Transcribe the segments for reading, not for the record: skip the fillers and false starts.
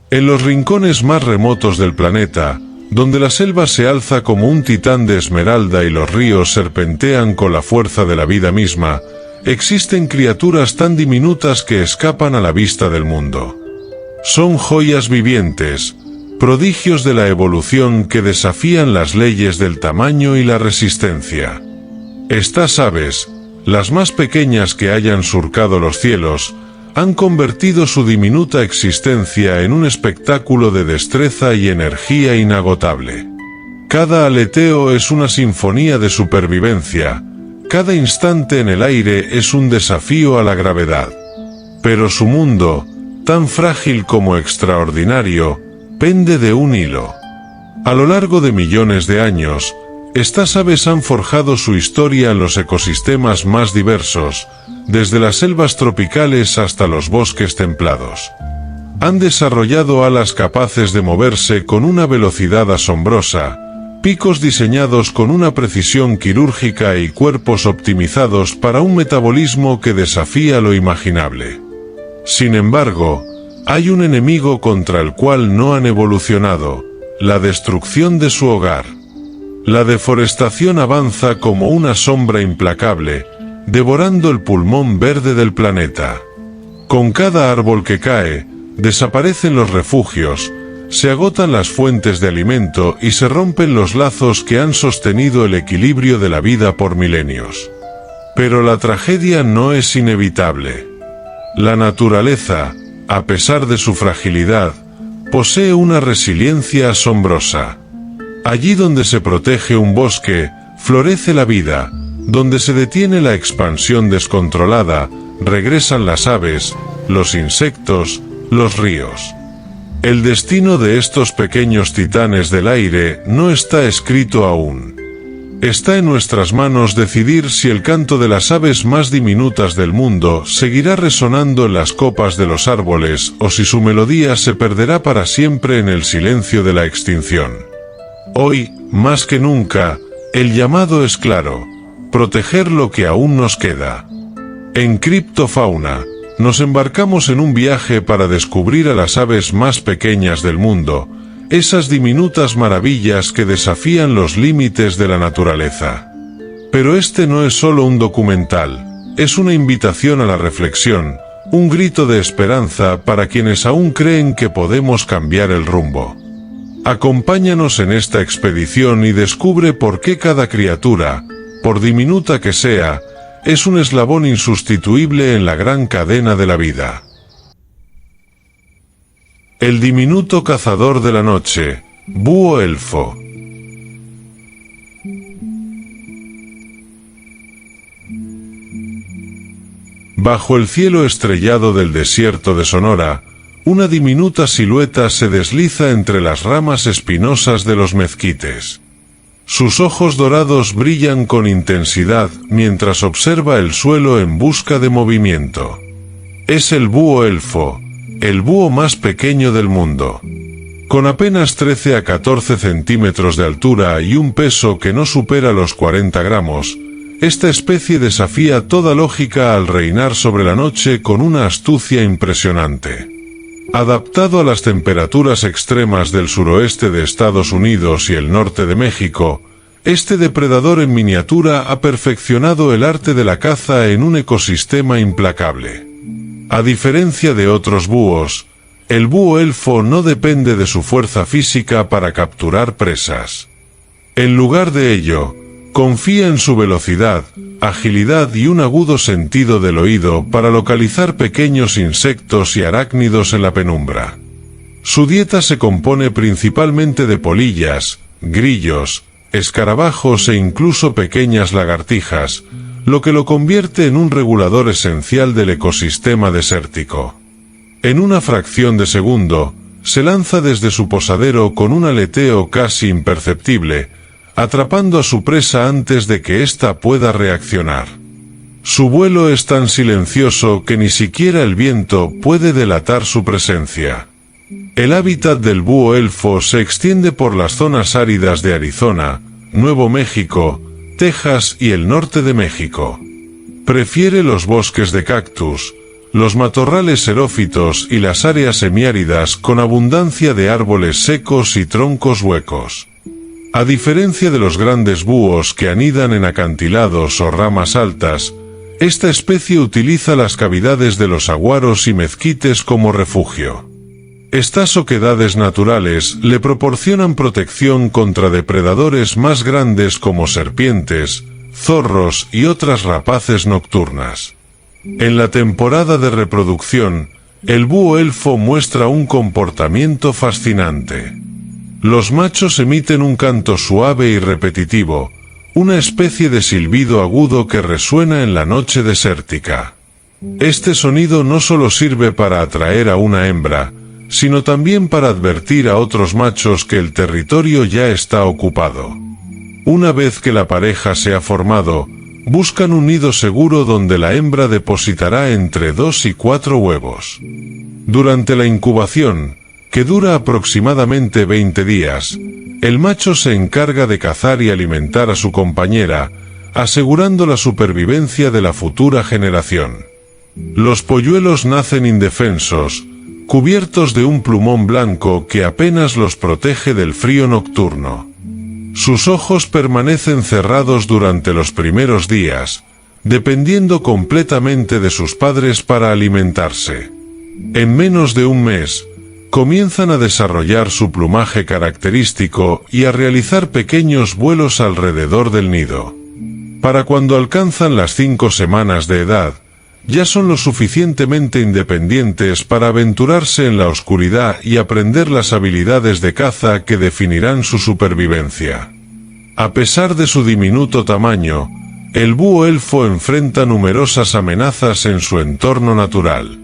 En los rincones más remotos del planeta, donde la selva se alza como un titán de esmeralda y los ríos serpentean con la fuerza de la vida misma, existen criaturas tan diminutas que escapan a la vista del mundo. Son joyas vivientes, prodigios de la evolución que desafían las leyes del tamaño y la resistencia. Estas aves, las más pequeñas que hayan surcado los cielos, han convertido su diminuta existencia en un espectáculo de destreza y energía inagotable. Cada aleteo es una sinfonía de supervivencia, cada instante en el aire es un desafío a la gravedad. Pero su mundo, tan frágil como extraordinario, pende de un hilo. A lo largo de millones de años, estas aves han forjado su historia en los ecosistemas más diversos, desde las selvas tropicales hasta los bosques templados. Han desarrollado alas capaces de moverse con una velocidad asombrosa, picos diseñados con una precisión quirúrgica y cuerpos optimizados para un metabolismo que desafía lo imaginable. Sin embargo, hay un enemigo contra el cual no han evolucionado: la destrucción de su hogar. La deforestación avanza como una sombra implacable, devorando el pulmón verde del planeta. Con cada árbol que cae, desaparecen los refugios, se agotan las fuentes de alimento y se rompen los lazos que han sostenido el equilibrio de la vida por milenios. Pero la tragedia no es inevitable. La naturaleza, a pesar de su fragilidad, posee una resiliencia asombrosa. Allí donde se protege un bosque, florece la vida; donde se detiene la expansión descontrolada, regresan las aves, los insectos, los ríos. El destino de estos pequeños titanes del aire no está escrito aún. Está en nuestras manos decidir si el canto de las aves más diminutas del mundo seguirá resonando en las copas de los árboles o si su melodía se perderá para siempre en el silencio de la extinción. Hoy, más que nunca, el llamado es claro: proteger lo que aún nos queda. En Criptofauna, nos embarcamos en un viaje para descubrir a las aves más pequeñas del mundo, esas diminutas maravillas que desafían los límites de la naturaleza. Pero este no es solo un documental, es una invitación a la reflexión, un grito de esperanza para quienes aún creen que podemos cambiar el rumbo. Acompáñanos en esta expedición y descubre por qué cada criatura, por diminuta que sea, es un eslabón insustituible en la gran cadena de la vida. El diminuto cazador de la noche, búho elfo. Bajo el cielo estrellado del desierto de Sonora, una diminuta silueta se desliza entre las ramas espinosas de los mezquites. Sus ojos dorados brillan con intensidad mientras observa el suelo en busca de movimiento. Es el búho elfo, el búho más pequeño del mundo. Con apenas 13 a 14 centímetros de altura y un peso que no supera los 40 gramos, esta especie desafía toda lógica al reinar sobre la noche con una astucia impresionante. Adaptado a las temperaturas extremas del suroeste de Estados Unidos y el norte de México, este depredador en miniatura ha perfeccionado el arte de la caza en un ecosistema implacable. A diferencia de otros búhos, el búho elfo no depende de su fuerza física para capturar presas. En lugar de ello, confía en su velocidad, agilidad y un agudo sentido del oído para localizar pequeños insectos y arácnidos en la penumbra. Su dieta se compone principalmente de polillas, grillos, escarabajos e incluso pequeñas lagartijas, lo que lo convierte en un regulador esencial del ecosistema desértico. En una fracción de segundo, se lanza desde su posadero con un aleteo casi imperceptible, atrapando a su presa antes de que ésta pueda reaccionar. Su vuelo es tan silencioso que ni siquiera el viento puede delatar su presencia. El hábitat del búho elfo se extiende por las zonas áridas de Arizona, Nuevo México, Texas y el norte de México. Prefiere los bosques de cactus, los matorrales xerófitos y las áreas semiáridas con abundancia de árboles secos y troncos huecos. A diferencia de los grandes búhos que anidan en acantilados o ramas altas, esta especie utiliza las cavidades de los saguaros y mezquites como refugio. Estas oquedades naturales le proporcionan protección contra depredadores más grandes como serpientes, zorros y otras rapaces nocturnas. En la temporada de reproducción, el búho elfo muestra un comportamiento fascinante. Los machos emiten un canto suave y repetitivo, una especie de silbido agudo que resuena en la noche desértica. Este sonido no solo sirve para atraer a una hembra, sino también para advertir a otros machos que el territorio ya está ocupado. Una vez que la pareja se ha formado, buscan un nido seguro donde la hembra depositará entre 2 y 4 huevos. Durante la incubación, que dura aproximadamente 20 días, el macho se encarga de cazar y alimentar a su compañera, asegurando la supervivencia de la futura generación. Los polluelos nacen indefensos, cubiertos de un plumón blanco que apenas los protege del frío nocturno. Sus ojos permanecen cerrados durante los primeros días, dependiendo completamente de sus padres para alimentarse. En menos de un mes, comienzan a desarrollar su plumaje característico y a realizar pequeños vuelos alrededor del nido. Para cuando alcanzan las 5 semanas de edad, ya son lo suficientemente independientes para aventurarse en la oscuridad y aprender las habilidades de caza que definirán su supervivencia. A pesar de su diminuto tamaño, el búho elfo enfrenta numerosas amenazas en su entorno natural.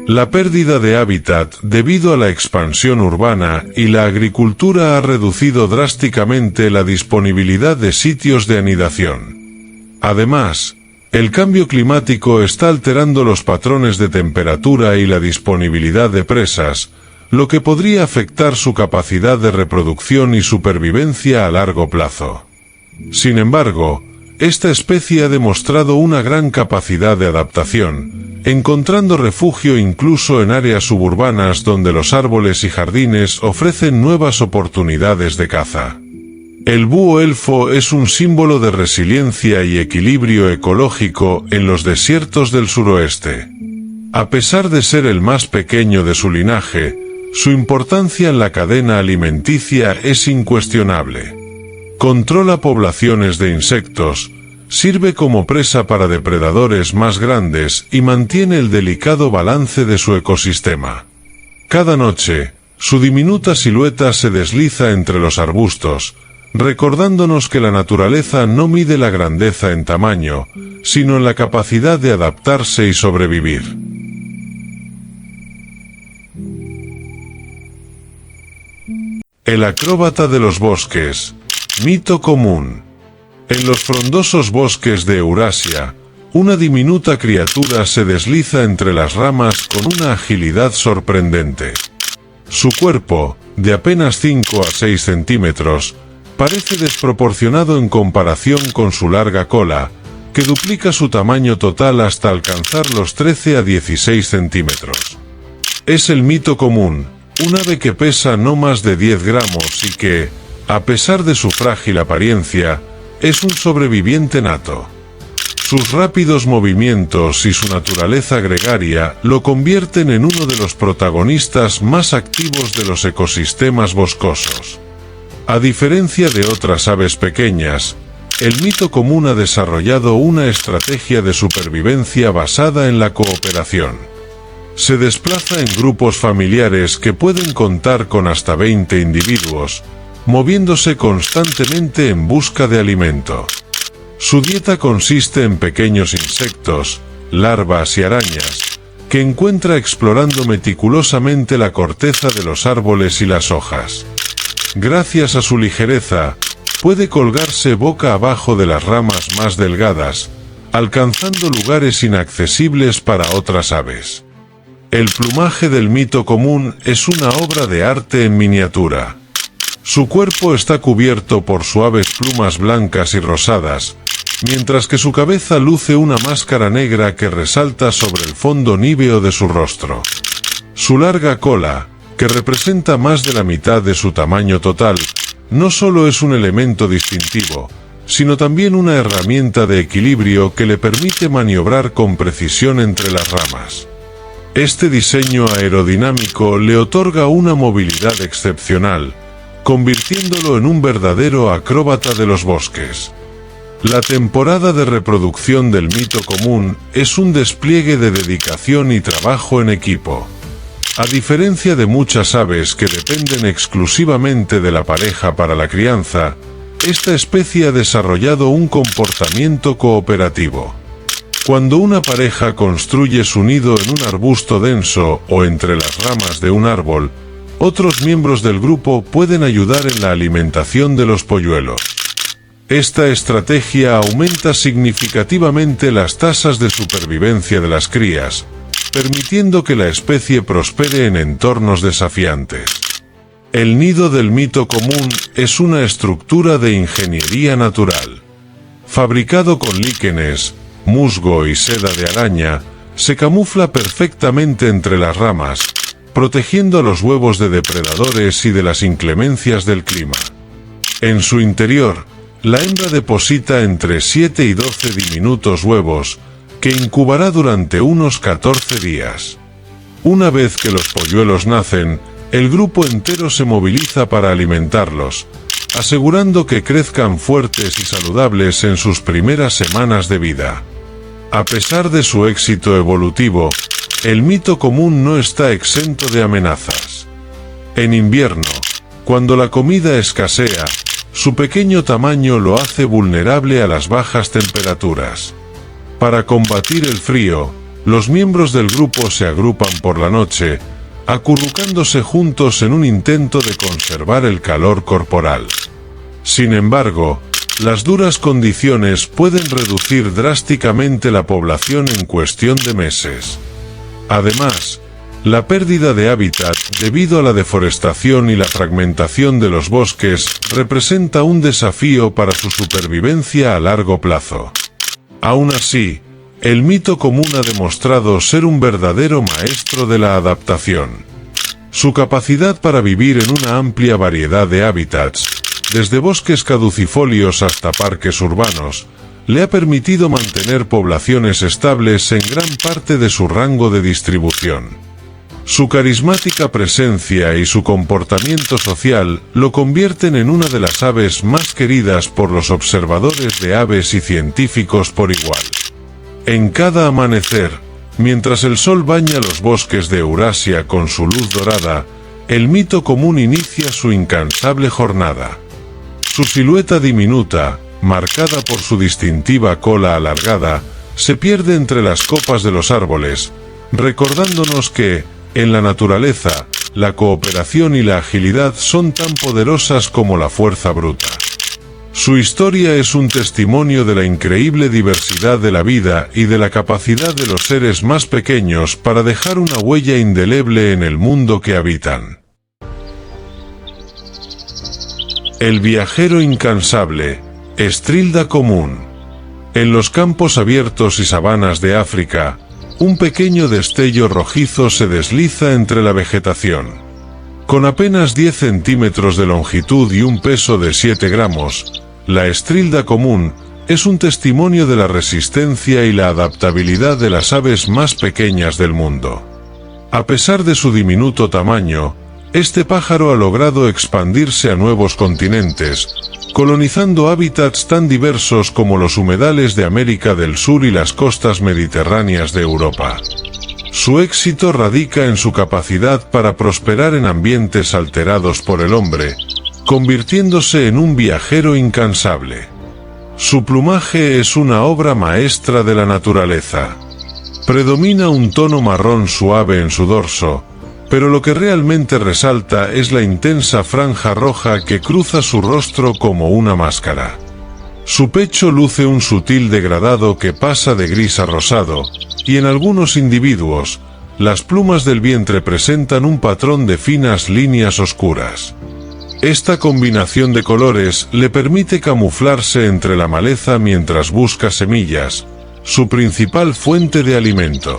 La pérdida de hábitat debido a la expansión urbana y la agricultura ha reducido drásticamente la disponibilidad de sitios de anidación. Además, el cambio climático está alterando los patrones de temperatura y la disponibilidad de presas, lo que podría afectar su capacidad de reproducción y supervivencia a largo plazo. Sin embargo, esta especie ha demostrado una gran capacidad de adaptación, encontrando refugio incluso en áreas suburbanas donde los árboles y jardines ofrecen nuevas oportunidades de caza. El búho elfo es un símbolo de resiliencia y equilibrio ecológico en los desiertos del suroeste. A pesar de ser el más pequeño de su linaje, su importancia en la cadena alimenticia es incuestionable. Controla poblaciones de insectos, sirve como presa para depredadores más grandes y mantiene el delicado balance de su ecosistema. Cada noche, su diminuta silueta se desliza entre los arbustos, recordándonos que la naturaleza no mide la grandeza en tamaño, sino en la capacidad de adaptarse y sobrevivir. El acróbata de los bosques. Mito común. En los frondosos bosques de Eurasia, una diminuta criatura se desliza entre las ramas con una agilidad sorprendente. Su cuerpo, de apenas 5 a 6 centímetros, parece desproporcionado en comparación con su larga cola, que duplica su tamaño total hasta alcanzar los 13 a 16 centímetros. Es el mito común, un ave que pesa no más de 10 gramos y que, a pesar de su frágil apariencia, es un sobreviviente nato. Sus rápidos movimientos y su naturaleza gregaria lo convierten en uno de los protagonistas más activos de los ecosistemas boscosos. A diferencia de otras aves pequeñas, el mito común ha desarrollado una estrategia de supervivencia basada en la cooperación. Se desplaza en grupos familiares que pueden contar con hasta 20 individuos, moviéndose constantemente en busca de alimento. Su dieta consiste en pequeños insectos, larvas y arañas, que encuentra explorando meticulosamente la corteza de los árboles y las hojas. Gracias a su ligereza, puede colgarse boca abajo de las ramas más delgadas, alcanzando lugares inaccesibles para otras aves. El plumaje del mito común es una obra de arte en miniatura. Su cuerpo está cubierto por suaves plumas blancas y rosadas, mientras que su cabeza luce una máscara negra que resalta sobre el fondo níveo de su rostro. Su larga cola, que representa más de la mitad de su tamaño total, no solo es un elemento distintivo, sino también una herramienta de equilibrio que le permite maniobrar con precisión entre las ramas. Este diseño aerodinámico le otorga una movilidad excepcional, convirtiéndolo en un verdadero acróbata de los bosques. La temporada de reproducción del mito común es un despliegue de dedicación y trabajo en equipo. A diferencia de muchas aves que dependen exclusivamente de la pareja para la crianza, esta especie ha desarrollado un comportamiento cooperativo. Cuando una pareja construye su nido en un arbusto denso o entre las ramas de un árbol, otros miembros del grupo pueden ayudar en la alimentación de los polluelos. Esta estrategia aumenta significativamente las tasas de supervivencia de las crías, permitiendo que la especie prospere en entornos desafiantes. El nido del mito común es una estructura de ingeniería natural. Fabricado con líquenes, musgo y seda de araña, se camufla perfectamente entre las ramas, protegiendo a los huevos de depredadores y de las inclemencias del clima. En su interior, la hembra deposita entre 7 y 12 diminutos huevos, que incubará durante unos 14 días. Una vez que los polluelos nacen, el grupo entero se moviliza para alimentarlos, asegurando que crezcan fuertes y saludables en sus primeras semanas de vida. A pesar de su éxito evolutivo, el mito común no está exento de amenazas. En invierno, cuando la comida escasea, su pequeño tamaño lo hace vulnerable a las bajas temperaturas. Para combatir el frío, los miembros del grupo se agrupan por la noche, acurrucándose juntos en un intento de conservar el calor corporal. Sin embargo, las duras condiciones pueden reducir drásticamente la población en cuestión de meses. Además, la pérdida de hábitat debido a la deforestación y la fragmentación de los bosques representa un desafío para su supervivencia a largo plazo. Aún así, el mito común ha demostrado ser un verdadero maestro de la adaptación. Su capacidad para vivir en una amplia variedad de hábitats, desde bosques caducifolios hasta parques urbanos, le ha permitido mantener poblaciones estables en gran parte de su rango de distribución. Su carismática presencia y su comportamiento social lo convierten en una de las aves más queridas por los observadores de aves y científicos por igual. En cada amanecer, mientras el sol baña los bosques de Eurasia con su luz dorada, el mito común inicia su incansable jornada. Su silueta diminuta, marcada por su distintiva cola alargada, se pierde entre las copas de los árboles, recordándonos que, en la naturaleza, la cooperación y la agilidad son tan poderosas como la fuerza bruta. Su historia es un testimonio de la increíble diversidad de la vida y de la capacidad de los seres más pequeños para dejar una huella indeleble en el mundo que habitan. El viajero incansable, Estrilda común. En los campos abiertos y sabanas de África, un pequeño destello rojizo se desliza entre la vegetación. Con apenas 10 centímetros de longitud y un peso de 7 gramos, la estrilda común es un testimonio de la resistencia y la adaptabilidad de las aves más pequeñas del mundo. A pesar de su diminuto tamaño, este pájaro ha logrado expandirse a nuevos continentes, colonizando hábitats tan diversos como los humedales de América del Sur y las costas mediterráneas de Europa. Su éxito radica en su capacidad para prosperar en ambientes alterados por el hombre, convirtiéndose en un viajero incansable. Su plumaje es una obra maestra de la naturaleza. Predomina un tono marrón suave en su dorso, pero lo que realmente resalta es la intensa franja roja que cruza su rostro como una máscara. Su pecho luce un sutil degradado que pasa de gris a rosado, y en algunos individuos, las plumas del vientre presentan un patrón de finas líneas oscuras. Esta combinación de colores le permite camuflarse entre la maleza mientras busca semillas, su principal fuente de alimento.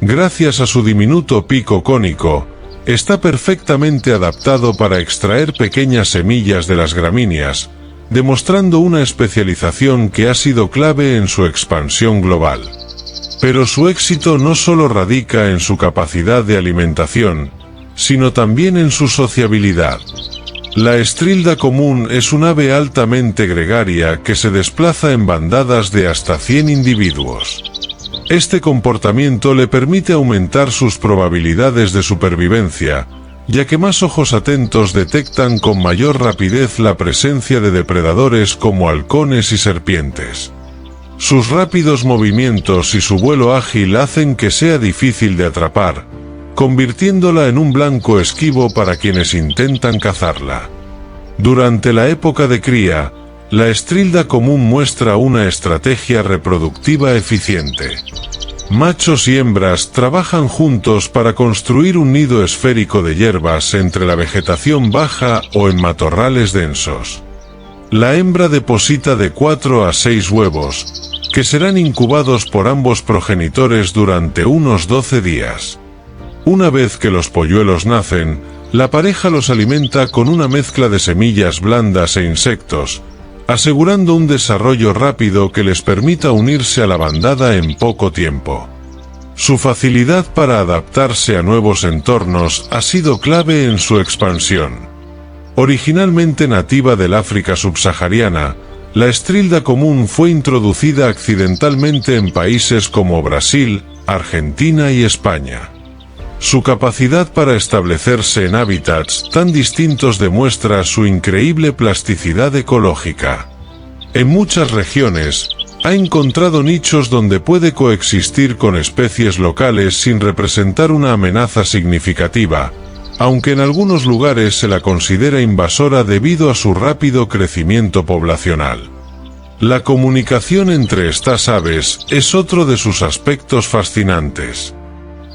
Gracias a su diminuto pico cónico, está perfectamente adaptado para extraer pequeñas semillas de las gramíneas, demostrando una especialización que ha sido clave en su expansión global. Pero su éxito no solo radica en su capacidad de alimentación, sino también en su sociabilidad. La estrilda común es un ave altamente gregaria que se desplaza en bandadas de hasta 100 individuos. Este comportamiento le permite aumentar sus probabilidades de supervivencia, ya que más ojos atentos detectan con mayor rapidez la presencia de depredadores como halcones y serpientes. Sus rápidos movimientos y su vuelo ágil hacen que sea difícil de atrapar, convirtiéndola en un blanco esquivo para quienes intentan cazarla. Durante la época de cría, la estrilda común muestra una estrategia reproductiva eficiente. Machos y hembras trabajan juntos para construir un nido esférico de hierbas entre la vegetación baja o en matorrales densos. La hembra deposita de 4 a 6 huevos, que serán incubados por ambos progenitores durante unos 12 días. Una vez que los polluelos nacen, la pareja los alimenta con una mezcla de semillas blandas e insectos, asegurando un desarrollo rápido que les permita unirse a la bandada en poco tiempo. Su facilidad para adaptarse a nuevos entornos ha sido clave en su expansión. Originalmente nativa del África subsahariana, la estrilda común fue introducida accidentalmente en países como Brasil, Argentina y España. Su capacidad para establecerse en hábitats tan distintos demuestra su increíble plasticidad ecológica. En muchas regiones, ha encontrado nichos donde puede coexistir con especies locales sin representar una amenaza significativa, aunque en algunos lugares se la considera invasora debido a su rápido crecimiento poblacional. La comunicación entre estas aves es otro de sus aspectos fascinantes.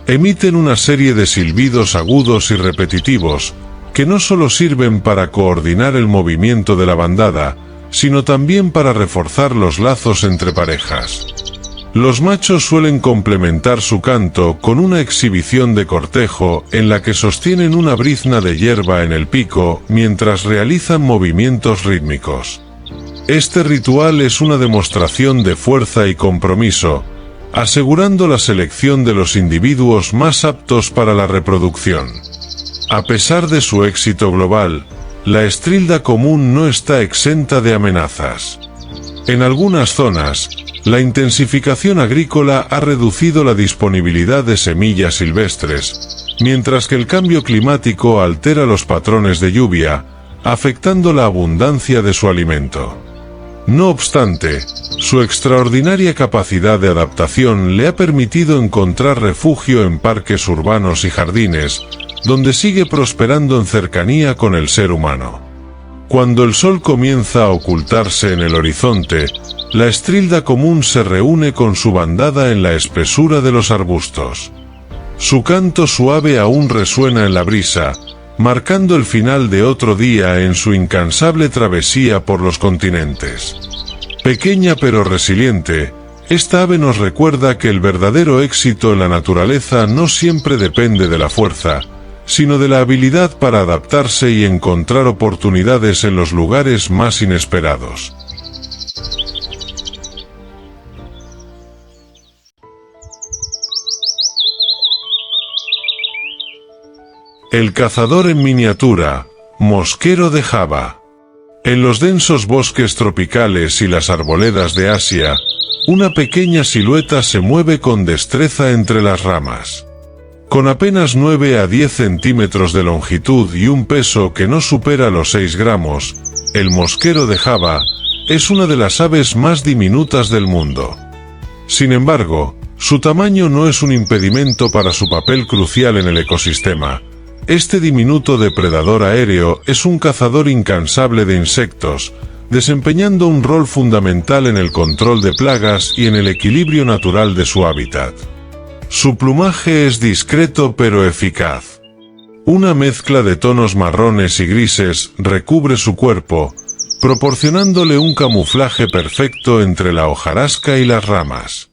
Emiten una serie de silbidos agudos y repetitivos, que no solo sirven para coordinar el movimiento de la bandada, sino también para reforzar los lazos entre parejas. Los machos suelen complementar su canto con una exhibición de cortejo en la que sostienen una brizna de hierba en el pico mientras realizan movimientos rítmicos. Este ritual es una demostración de fuerza y compromiso, asegurando la selección de los individuos más aptos para la reproducción. A pesar de su éxito global, la estrilda común no está exenta de amenazas. En algunas zonas, la intensificación agrícola ha reducido la disponibilidad de semillas silvestres, mientras que el cambio climático altera los patrones de lluvia, afectando la abundancia de su alimento. No obstante, su extraordinaria capacidad de adaptación le ha permitido encontrar refugio en parques urbanos y jardines, donde sigue prosperando en cercanía con el ser humano. Cuando el sol comienza a ocultarse en el horizonte, la estrilda común se reúne con su bandada en la espesura de los arbustos. Su canto suave aún resuena en la brisa, marcando el final de otro día en su incansable travesía por los continentes. Pequeña pero resiliente, esta ave nos recuerda que el verdadero éxito en la naturaleza no siempre depende de la fuerza, sino de la habilidad para adaptarse y encontrar oportunidades en los lugares más inesperados. El cazador en miniatura, mosquero de Java. En los densos bosques tropicales y las arboledas de Asia, una pequeña silueta se mueve con destreza entre las ramas. Con apenas 9 a 10 centímetros de longitud y un peso que no supera los 6 gramos, el mosquero de Java es una de las aves más diminutas del mundo. Sin embargo, su tamaño no es un impedimento para su papel crucial en el ecosistema. Este diminuto depredador aéreo es un cazador incansable de insectos, desempeñando un rol fundamental en el control de plagas y en el equilibrio natural de su hábitat. Su plumaje es discreto pero eficaz. Una mezcla de tonos marrones y grises recubre su cuerpo, proporcionándole un camuflaje perfecto entre la hojarasca y las ramas.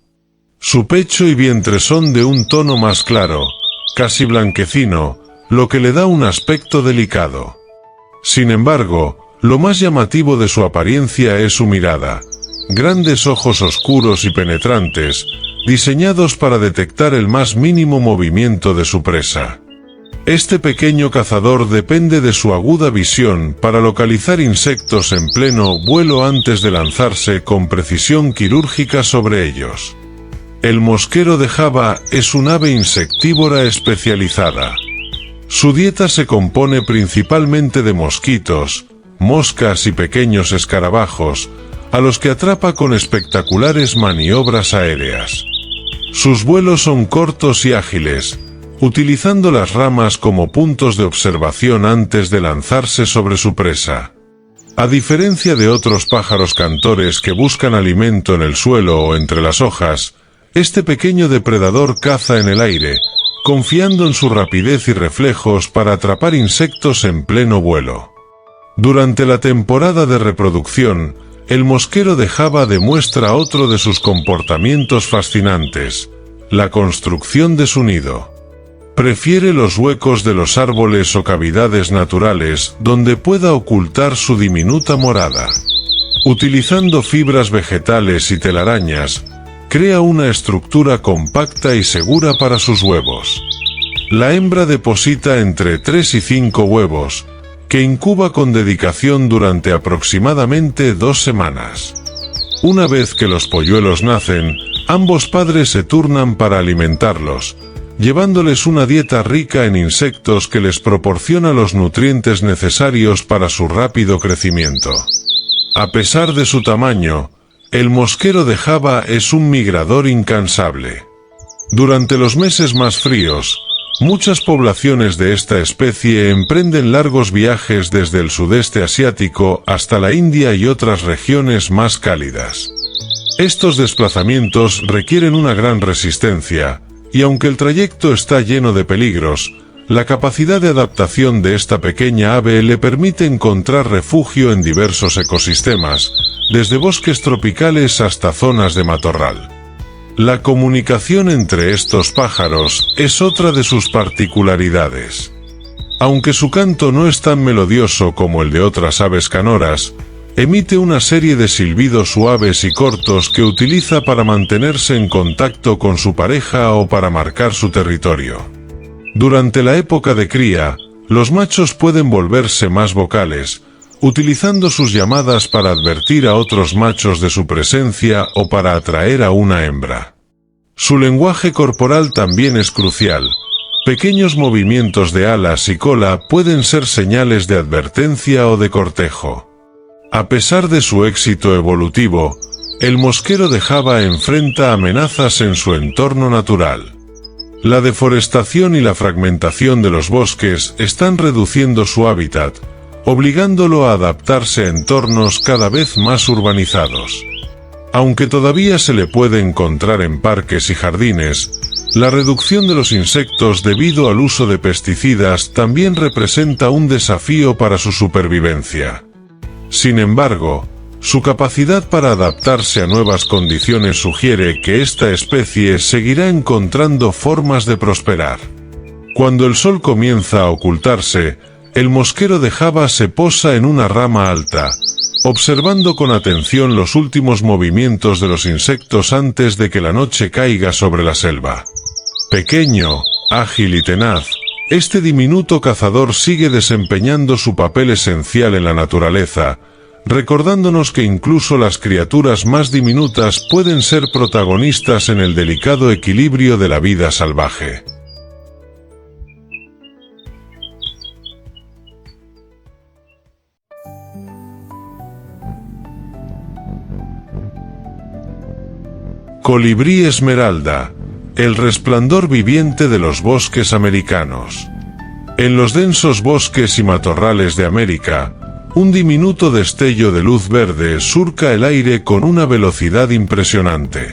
Su pecho y vientre son de un tono más claro, casi blanquecino, lo que le da un aspecto delicado. Sin embargo, lo más llamativo de su apariencia es su mirada, grandes ojos oscuros y penetrantes, diseñados para detectar el más mínimo movimiento de su presa. Este pequeño cazador depende de su aguda visión para localizar insectos en pleno vuelo antes de lanzarse con precisión quirúrgica sobre ellos. El mosquero de Java es un ave insectívora especializada. Su dieta se compone principalmente de mosquitos, moscas y pequeños escarabajos, a los que atrapa con espectaculares maniobras aéreas. Sus vuelos son cortos y ágiles, utilizando las ramas como puntos de observación antes de lanzarse sobre su presa. A diferencia de otros pájaros cantores que buscan alimento en el suelo o entre las hojas, este pequeño depredador caza en el aire, confiando en su rapidez y reflejos para atrapar insectos en pleno vuelo. Durante la temporada de reproducción, el mosquero de Java demuestra otro de sus comportamientos fascinantes, la construcción de su nido. Prefiere los huecos de los árboles o cavidades naturales donde pueda ocultar su diminuta morada. Utilizando fibras vegetales y telarañas, crea una estructura compacta y segura para sus huevos. La hembra deposita entre 3 y 5 huevos, que incuba con dedicación durante aproximadamente 2 semanas. Una vez que los polluelos nacen, ambos padres se turnan para alimentarlos, llevándoles una dieta rica en insectos que les proporciona los nutrientes necesarios para su rápido crecimiento. A pesar de su tamaño, el mosquero de Java es un migrador incansable. Durante los meses más fríos, muchas poblaciones de esta especie emprenden largos viajes desde el sudeste asiático hasta la India y otras regiones más cálidas. Estos desplazamientos requieren una gran resistencia, y aunque el trayecto está lleno de peligros, la capacidad de adaptación de esta pequeña ave le permite encontrar refugio en diversos ecosistemas, desde bosques tropicales hasta zonas de matorral. La comunicación entre estos pájaros es otra de sus particularidades. Aunque su canto no es tan melodioso como el de otras aves canoras, emite una serie de silbidos suaves y cortos que utiliza para mantenerse en contacto con su pareja o para marcar su territorio. Durante la época de cría, los machos pueden volverse más vocales, utilizando sus llamadas para advertir a otros machos de su presencia o para atraer a una hembra. Su lenguaje corporal también es crucial. Pequeños movimientos de alas y cola pueden ser señales de advertencia o de cortejo. A pesar de su éxito evolutivo, el mosquero de Java enfrenta amenazas en su entorno natural. La deforestación y la fragmentación de los bosques están reduciendo su hábitat, obligándolo a adaptarse a entornos cada vez más urbanizados. Aunque todavía se le puede encontrar en parques y jardines, la reducción de los insectos debido al uso de pesticidas también representa un desafío para su supervivencia. Sin embargo, su capacidad para adaptarse a nuevas condiciones sugiere que esta especie seguirá encontrando formas de prosperar. Cuando el sol comienza a ocultarse, el mosquero de Java se posa en una rama alta, observando con atención los últimos movimientos de los insectos antes de que la noche caiga sobre la selva. Pequeño, ágil y tenaz, este diminuto cazador sigue desempeñando su papel esencial en la naturaleza, recordándonos que incluso las criaturas más diminutas pueden ser protagonistas en el delicado equilibrio de la vida salvaje. Colibrí esmeralda, el resplandor viviente de los bosques americanos. En los densos bosques y matorrales de América, un diminuto destello de luz verde surca el aire con una velocidad impresionante.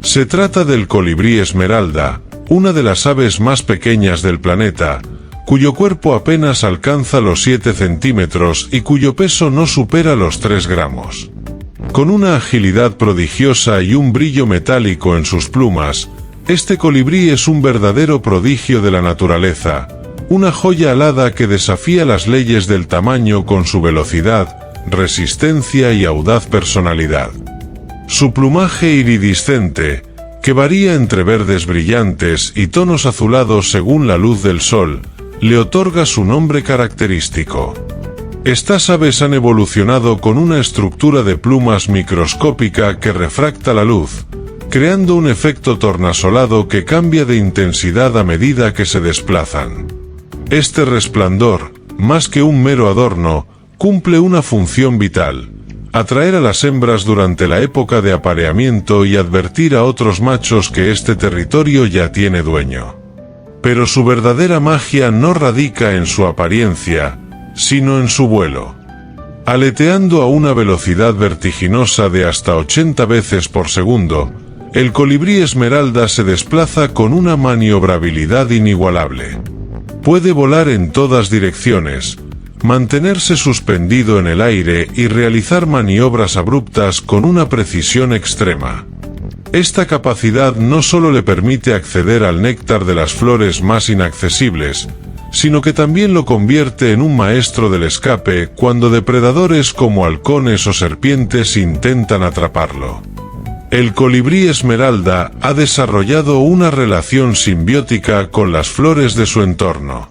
Se trata del colibrí esmeralda, una de las aves más pequeñas del planeta, cuyo cuerpo apenas alcanza los 7 centímetros y cuyo peso no supera los 3 gramos. Con una agilidad prodigiosa y un brillo metálico en sus plumas, este colibrí es un verdadero prodigio de la naturaleza, una joya alada que desafía las leyes del tamaño con su velocidad, resistencia y audaz personalidad. Su plumaje iridiscente, que varía entre verdes brillantes y tonos azulados según la luz del sol, le otorga su nombre característico. Estas aves han evolucionado con una estructura de plumas microscópica que refracta la luz, creando un efecto tornasolado que cambia de intensidad a medida que se desplazan. Este resplandor, más que un mero adorno, cumple una función vital: atraer a las hembras durante la época de apareamiento y advertir a otros machos que este territorio ya tiene dueño. Pero su verdadera magia no radica en su apariencia, sino en su vuelo. Aleteando a una velocidad vertiginosa de hasta 80 veces por segundo, el colibrí esmeralda se desplaza con una maniobrabilidad inigualable. Puede volar en todas direcciones, mantenerse suspendido en el aire y realizar maniobras abruptas con una precisión extrema. Esta capacidad no solo le permite acceder al néctar de las flores más inaccesibles, sino que también lo convierte en un maestro del escape cuando depredadores como halcones o serpientes intentan atraparlo. El colibrí esmeralda ha desarrollado una relación simbiótica con las flores de su entorno.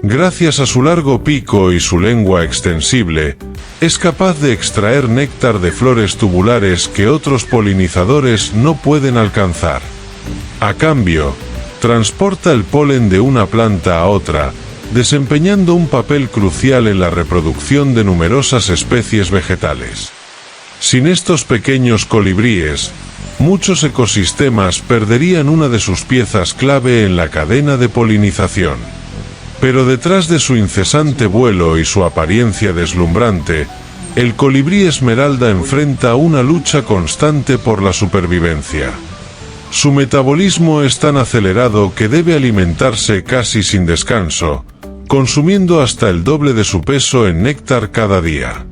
Gracias a su largo pico y su lengua extensible, es capaz de extraer néctar de flores tubulares que otros polinizadores no pueden alcanzar. A cambio, transporta el polen de una planta a otra, desempeñando un papel crucial en la reproducción de numerosas especies vegetales. Sin estos pequeños colibríes, muchos ecosistemas perderían una de sus piezas clave en la cadena de polinización. Pero detrás de su incesante vuelo y su apariencia deslumbrante, el colibrí esmeralda enfrenta una lucha constante por la supervivencia. Su metabolismo es tan acelerado que debe alimentarse casi sin descanso, consumiendo hasta el doble de su peso en néctar cada día.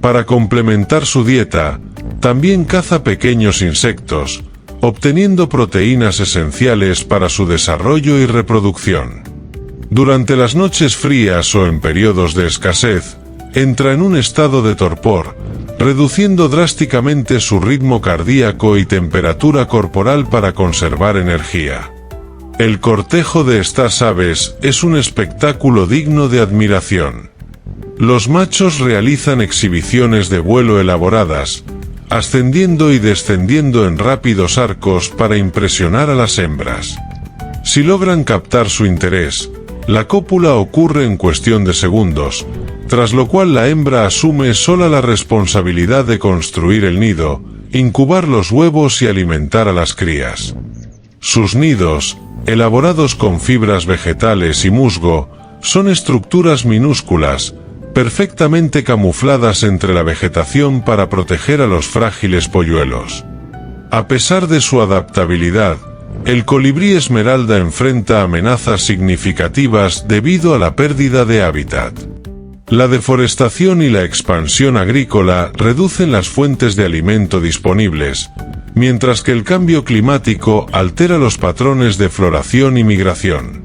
Para complementar su dieta, también caza pequeños insectos, obteniendo proteínas esenciales para su desarrollo y reproducción. Durante las noches frías o en periodos de escasez, entra en un estado de torpor, reduciendo drásticamente su ritmo cardíaco y temperatura corporal para conservar energía. El cortejo de estas aves es un espectáculo digno de admiración. Los machos realizan exhibiciones de vuelo elaboradas, ascendiendo y descendiendo en rápidos arcos para impresionar a las hembras. Si logran captar su interés, la cópula ocurre en cuestión de segundos, tras lo cual la hembra asume sola la responsabilidad de construir el nido, incubar los huevos y alimentar a las crías. Sus nidos, elaborados con fibras vegetales y musgo, son estructuras minúsculas, perfectamente camufladas entre la vegetación para proteger a los frágiles polluelos. A pesar de su adaptabilidad, el colibrí esmeralda enfrenta amenazas significativas debido a la pérdida de hábitat. La deforestación y la expansión agrícola reducen las fuentes de alimento disponibles, mientras que el cambio climático altera los patrones de floración y migración.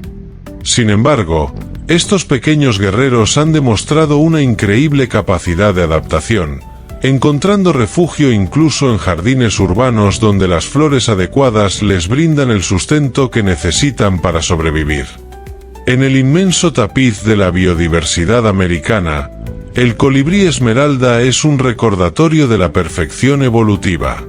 Sin embargo, estos pequeños guerreros han demostrado una increíble capacidad de adaptación, encontrando refugio incluso en jardines urbanos donde las flores adecuadas les brindan el sustento que necesitan para sobrevivir. En el inmenso tapiz de la biodiversidad americana, el colibrí esmeralda es un recordatorio de la perfección evolutiva.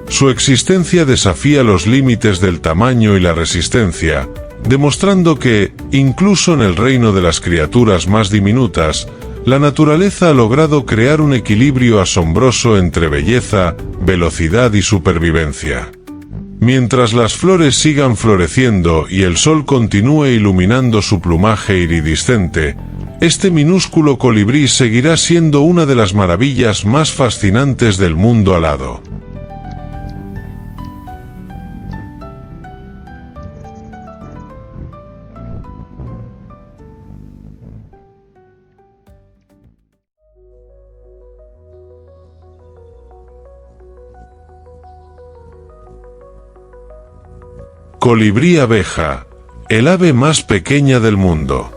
Su existencia desafía los límites del tamaño y la resistencia, demostrando que, incluso en el reino de las criaturas más diminutas, la naturaleza ha logrado crear un equilibrio asombroso entre belleza, velocidad y supervivencia. Mientras las flores sigan floreciendo y el sol continúe iluminando su plumaje iridiscente, este minúsculo colibrí seguirá siendo una de las maravillas más fascinantes del mundo alado. Colibrí abeja, el ave más pequeña del mundo.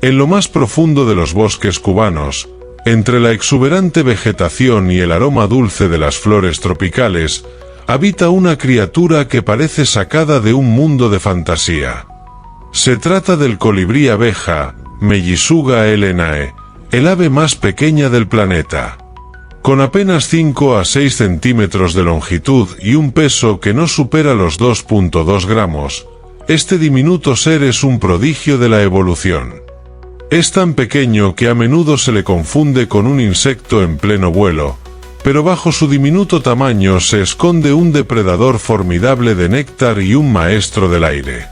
En lo más profundo de los bosques cubanos, entre la exuberante vegetación y el aroma dulce de las flores tropicales, habita una criatura que parece sacada de un mundo de fantasía. Se trata del colibrí abeja, Mellisuga elenae, el ave más pequeña del planeta. Con apenas 5 a 6 centímetros de longitud y un peso que no supera los 2.2 gramos, este diminuto ser es un prodigio de la evolución. Es tan pequeño que a menudo se le confunde con un insecto en pleno vuelo, pero bajo su diminuto tamaño se esconde un depredador formidable de néctar y un maestro del aire.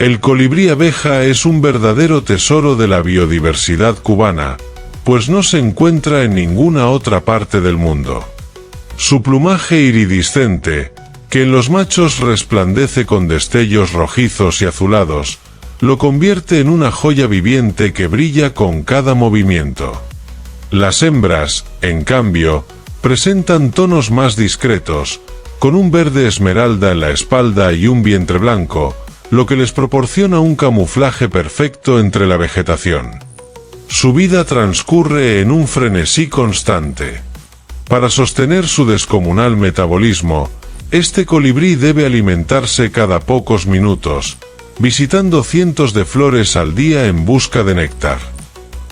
El colibrí abeja es un verdadero tesoro de la biodiversidad cubana, pues no se encuentra en ninguna otra parte del mundo. Su plumaje iridiscente, que en los machos resplandece con destellos rojizos y azulados, lo convierte en una joya viviente que brilla con cada movimiento. Las hembras, en cambio, presentan tonos más discretos, con un verde esmeralda en la espalda y un vientre blanco, lo que les proporciona un camuflaje perfecto entre la vegetación. Su vida transcurre en un frenesí constante. Para sostener su descomunal metabolismo, este colibrí debe alimentarse cada pocos minutos, visitando cientos de flores al día en busca de néctar.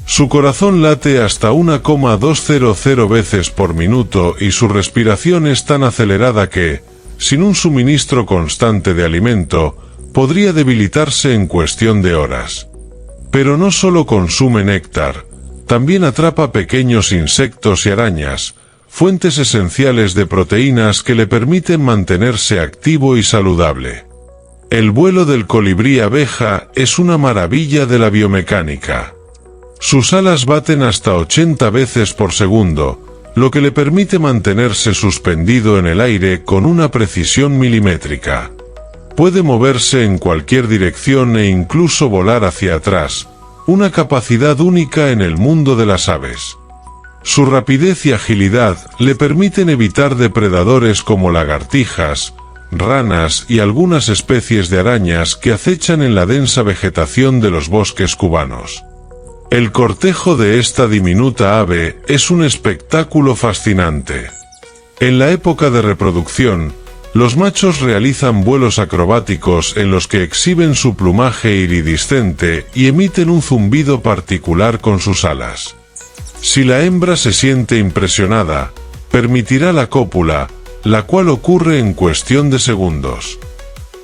Su corazón late hasta 1,200 veces por minuto y su respiración es tan acelerada que, sin un suministro constante de alimento, podría debilitarse en cuestión de horas. Pero no solo consume néctar, también atrapa pequeños insectos y arañas, fuentes esenciales de proteínas que le permiten mantenerse activo y saludable. El vuelo del colibrí abeja es una maravilla de la biomecánica. Sus alas baten hasta 80 veces por segundo, lo que le permite mantenerse suspendido en el aire con una precisión milimétrica. Puede moverse en cualquier dirección e incluso volar hacia atrás, una capacidad única en el mundo de las aves. Su rapidez y agilidad le permiten evitar depredadores como lagartijas, ranas y algunas especies de arañas que acechan en la densa vegetación de los bosques cubanos. El cortejo de esta diminuta ave es un espectáculo fascinante. En la época de reproducción, los machos realizan vuelos acrobáticos en los que exhiben su plumaje iridiscente y emiten un zumbido particular con sus alas. Si la hembra se siente impresionada, permitirá la cópula, la cual ocurre en cuestión de segundos.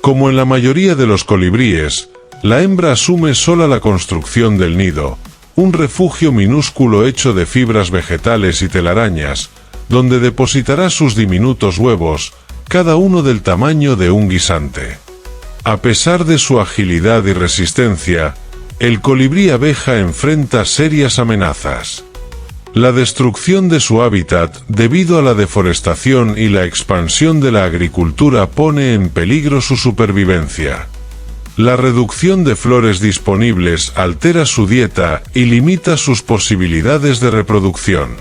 Como en la mayoría de los colibríes, la hembra asume sola la construcción del nido, un refugio minúsculo hecho de fibras vegetales y telarañas, donde depositará sus diminutos huevos, cada uno del tamaño de un guisante. A pesar de su agilidad y resistencia, el colibrí abeja enfrenta serias amenazas. La destrucción de su hábitat debido a la deforestación y la expansión de la agricultura pone en peligro su supervivencia. La reducción de flores disponibles altera su dieta y limita sus posibilidades de reproducción.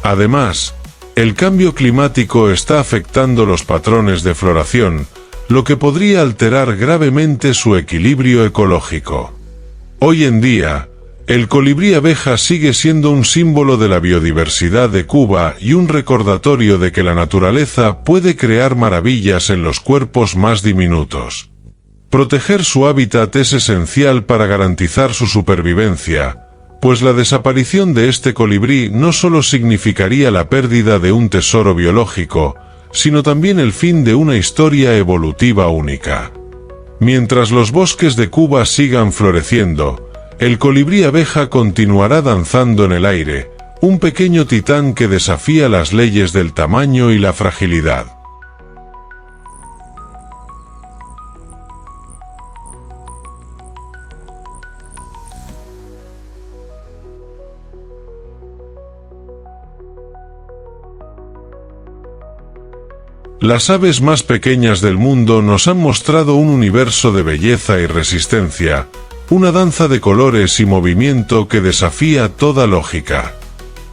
Además, el cambio climático está afectando los patrones de floración, lo que podría alterar gravemente su equilibrio ecológico. Hoy en día, el colibrí abeja sigue siendo un símbolo de la biodiversidad de Cuba y un recordatorio de que la naturaleza puede crear maravillas en los cuerpos más diminutos. Proteger su hábitat es esencial para garantizar su supervivencia, pues la desaparición de este colibrí no solo significaría la pérdida de un tesoro biológico, sino también el fin de una historia evolutiva única. Mientras los bosques de Cuba sigan floreciendo, el colibrí abeja continuará danzando en el aire, un pequeño titán que desafía las leyes del tamaño y la fragilidad. Las aves más pequeñas del mundo nos han mostrado un universo de belleza y resistencia, una danza de colores y movimiento que desafía toda lógica.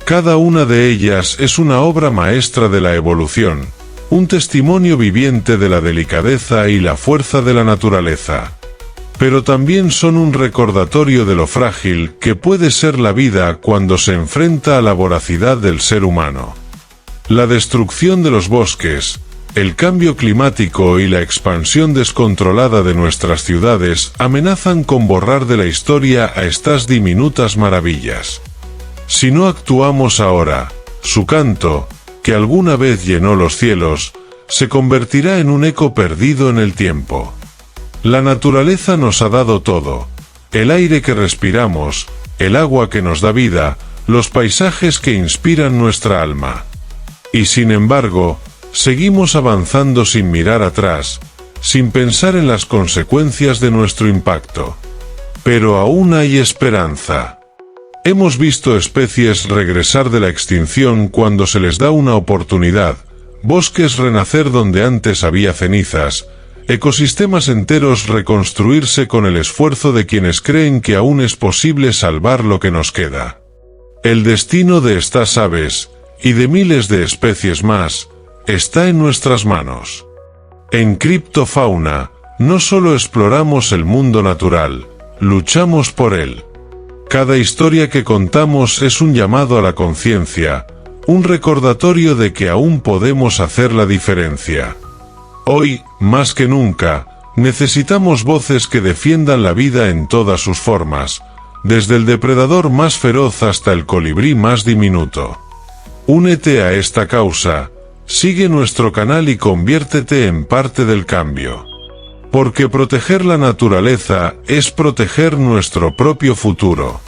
Cada una de ellas es una obra maestra de la evolución, un testimonio viviente de la delicadeza y la fuerza de la naturaleza. Pero también son un recordatorio de lo frágil que puede ser la vida cuando se enfrenta a la voracidad del ser humano. La destrucción de los bosques, el cambio climático y la expansión descontrolada de nuestras ciudades amenazan con borrar de la historia a estas diminutas maravillas. Si no actuamos ahora, su canto, que alguna vez llenó los cielos, se convertirá en un eco perdido en el tiempo. La naturaleza nos ha dado todo: el aire que respiramos, el agua que nos da vida, los paisajes que inspiran nuestra alma. Y sin embargo, seguimos avanzando sin mirar atrás, sin pensar en las consecuencias de nuestro impacto. Pero aún hay esperanza. Hemos visto especies regresar de la extinción cuando se les da una oportunidad, bosques renacer donde antes había cenizas, ecosistemas enteros reconstruirse con el esfuerzo de quienes creen que aún es posible salvar lo que nos queda. El destino de estas aves, y de miles de especies más, está en nuestras manos. En Criptofauna, no solo exploramos el mundo natural, luchamos por él. Cada historia que contamos es un llamado a la conciencia, un recordatorio de que aún podemos hacer la diferencia. Hoy, más que nunca, necesitamos voces que defiendan la vida en todas sus formas, desde el depredador más feroz hasta el colibrí más diminuto. Únete a esta causa, sigue nuestro canal y conviértete en parte del cambio. Porque proteger la naturaleza es proteger nuestro propio futuro.